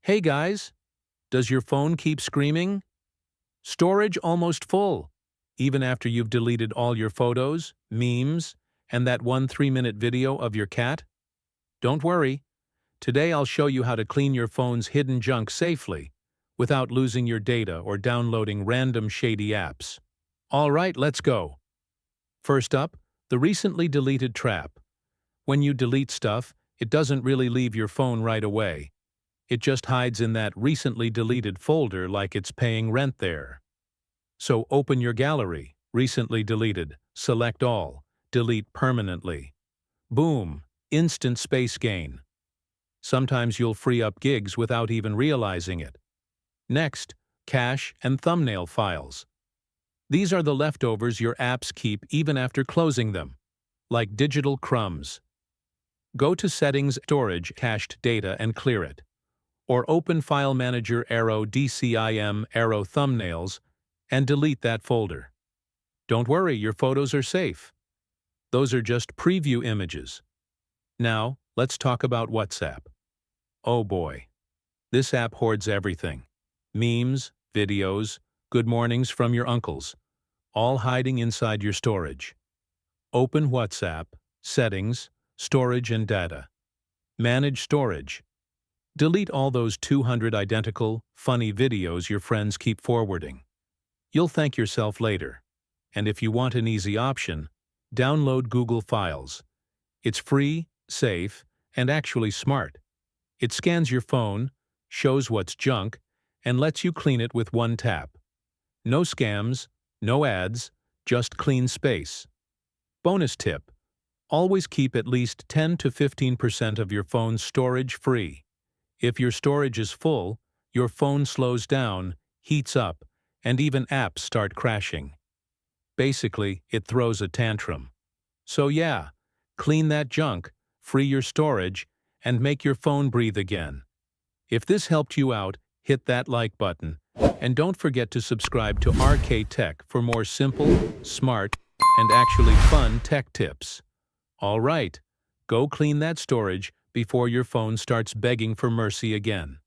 Hey guys, does your phone keep screaming? Storage almost full, even after you've deleted all your photos, memes, and that one 3-minute video of your cat? Don't worry. Today I'll show you how to clean your phone's hidden junk safely without losing your data or downloading random shady apps. Alright, let's go. First up, the recently deleted trap. When you delete stuff, it doesn't really leave your phone right away. It just hides in that recently deleted folder like it's paying rent there. So open your gallery, recently deleted, select all, delete permanently. Boom, instant space gain. Sometimes you'll free up gigs without even realizing it. Next, cache and thumbnail files. These are the leftovers your apps keep even after closing them, like digital crumbs. Go to Settings, Storage, Cached Data and clear it. Or open File Manager DCIM Thumbnails and delete that folder. Don't worry, your photos are safe. Those are just preview images. Now, let's talk about WhatsApp. Oh boy. This app hoards everything. Memes, videos, good mornings from your uncles, all hiding inside your storage. Open WhatsApp, Settings, Storage and Data. Manage storage. Delete all those 200 identical, funny videos your friends keep forwarding. You'll thank yourself later. And if you want an easy option, download Google Files. It's free, safe, and actually smart. It scans your phone, shows what's junk, and lets you clean it with one tap. No scams, no ads, just clean space. Bonus tip: always keep at least 10 to 15% of your phone's storage free. If your storage is full, your phone slows down, heats up, and even apps start crashing. Basically, it throws a tantrum. So yeah, clean that junk, free your storage, and make your phone breathe again. If this helped you out, hit that like button, and don't forget to subscribe to RK Tech for more simple, smart, and actually fun tech tips. All right, go clean that storage before your phone starts begging for mercy again.